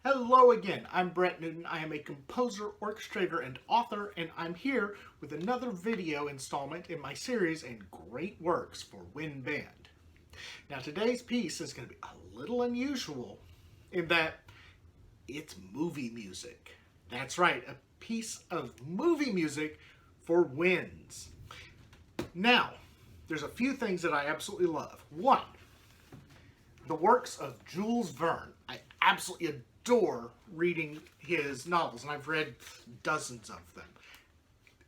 Hello again, I'm Brett Newton. I am a composer, orchestrator, and author, and I'm here with another video installment in my series and great works for wind band. Now today's piece is going to be a little unusual in that it's movie music. That's right, a piece of movie music for winds. Now, there's a few things that I absolutely love. One, the works of Jules Verne. I absolutely adore reading his novels, and I've read dozens of them.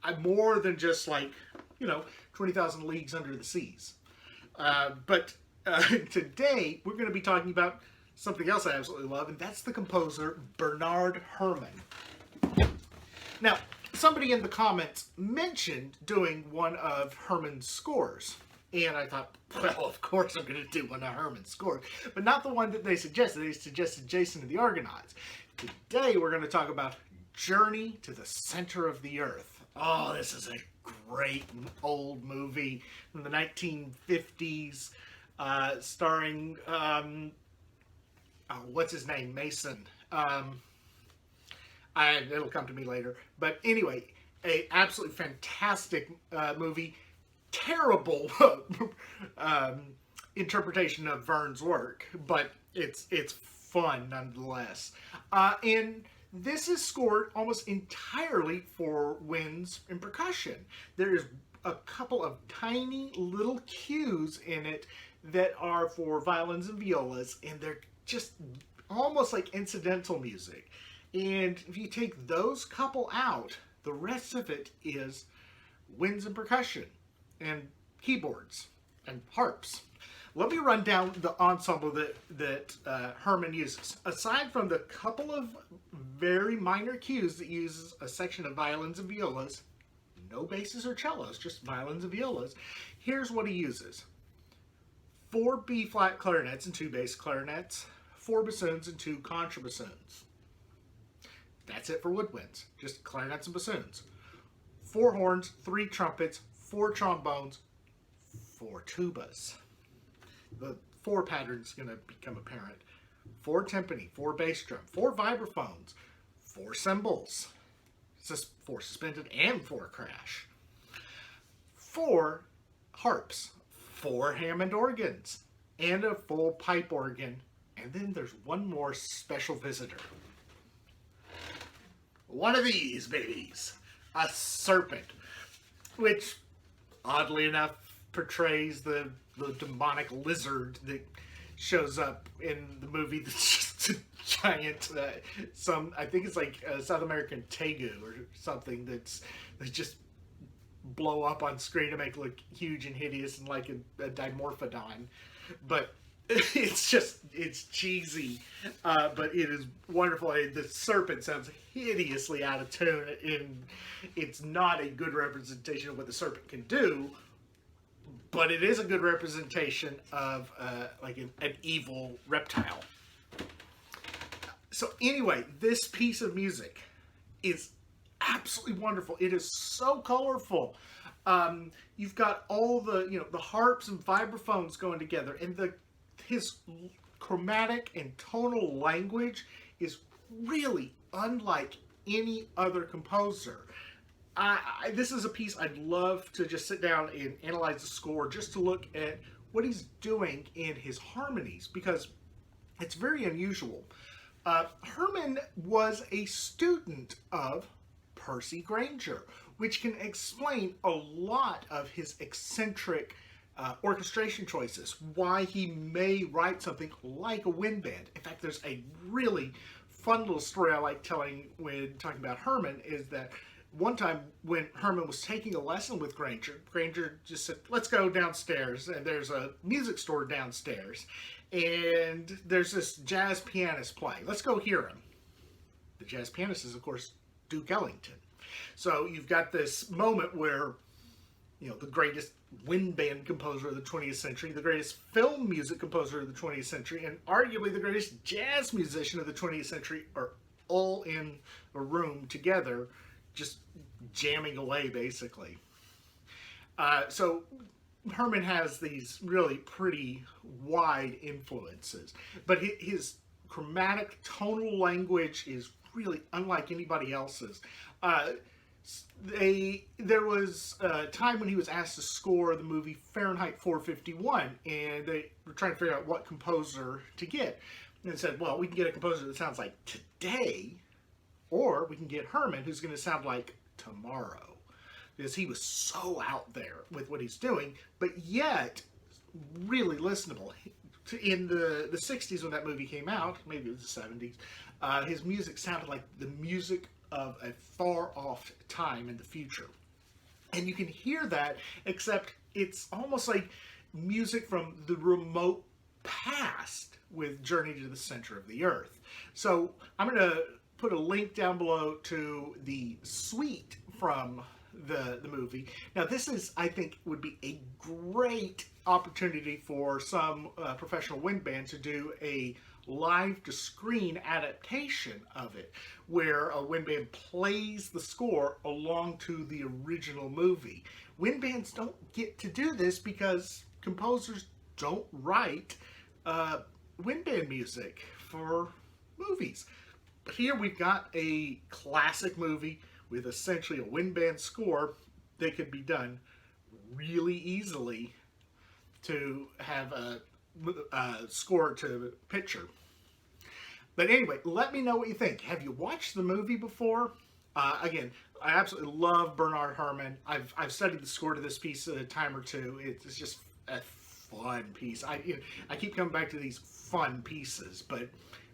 I'm more than just 20,000 Leagues Under the Seas. But today, we're going to be talking about something else I absolutely love, and that's the composer Bernard Herrmann. Now, somebody in the comments mentioned doing one of Herrmann's scores. And I thought, well, of course I'm going to do one of Herrmann's scores, but not the one that they suggested. They suggested Jason and the Argonauts. Today we're going to talk about Journey to the Center of the Earth. Oh, this is a great old movie from the 1950s, starring, what's his name? Mason. It'll come to me later. But anyway, a absolutely fantastic movie. Terrible interpretation of Verne's work, but it's fun nonetheless. And this is scored almost entirely for winds and percussion. There's a couple of tiny little cues in it that are for violins and violas, and they're just almost like incidental music. And if you take those couple out, the rest of it is winds and percussion and keyboards and harps. Let me run down the ensemble that Herrmann uses. Aside from the couple of very minor cues that uses a section of violins and violas, no basses or cellos, just violins and violas, here's what he uses. 4 B-flat clarinets and 2 bass clarinets, 4 bassoons and 2 contrabassoons. That's it for woodwinds, just clarinets and bassoons. 4 horns, 3 trumpets, 4 trombones, 4 tubas. The 4 pattern's going to become apparent. 4 timpani, 4 bass drum, 4 vibraphones, 4 cymbals, 4 suspended and 4 crash, 4 harps, 4 Hammond organs, and a full pipe organ. And then there's one more special visitor. One of these babies, a serpent, which oddly enough portrays the demonic lizard that shows up in the movie that's just a giant, I think it's like a South American tegu or something they just blow up on screen to make it look huge and hideous and like a dimorphodon. But it's cheesy, but it is wonderful. The serpent sounds hideously out of tune, and it's not a good representation of what the serpent can do, but it is a good representation of an evil reptile. So anyway, this piece of music is absolutely wonderful. It is so colorful. You've got all the harps and vibraphones going together, and his chromatic and tonal language is really unlike any other composer. This is a piece I'd love to just sit down and analyze the score, just to look at what he's doing in his harmonies, because it's very unusual. Herrmann was a student of Percy Grainger, which can explain a lot of his eccentric orchestration choices, why he may write something like a wind band. In fact, there's a really fun little story I like telling when talking about Herrmann, is that one time when Herrmann was taking a lesson with Grainger just said, let's go downstairs, and there's a music store downstairs, and there's this jazz pianist playing. Let's go hear him. The jazz pianist is, of course, Duke Ellington. So you've got this moment where, the greatest wind band composer of the 20th century, the greatest film music composer of the 20th century, and arguably the greatest jazz musician of the 20th century are all in a room together, just jamming away, basically. So Herrmann has these really pretty wide influences, but his chromatic, tonal language is really unlike anybody else's. There was a time when he was asked to score the movie Fahrenheit 451, and they were trying to figure out what composer to get. And they said, well, we can get a composer that sounds like today, or we can get Hermann, who's going to sound like tomorrow. Because he was so out there with what he's doing, but yet really listenable. In the 60s when that movie came out, maybe it was the 70s, his music sounded like the music of a far-off time in the future. And you can hear that, except it's almost like music from the remote past with Journey to the Center of the Earth. So I'm going to put a link down below to the suite from the movie. Now this is, I think, would be a great opportunity for some professional wind band to do a live to screen adaptation of it, where a wind band plays the score along to the original movie. Wind bands don't get to do this because composers don't write wind band music for movies. But here we've got a classic movie with essentially a wind band score that could be done really easily to have a score to picture. But anyway, let me know what you think. Have you watched the movie before? Again, I absolutely love Bernard Herrmann. I've studied the score to this piece a time or two. It's just a fun piece. I keep coming back to these fun pieces, but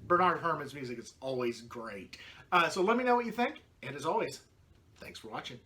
Bernard Herrmann's music is always great. So let me know what you think, and as always, thanks for watching.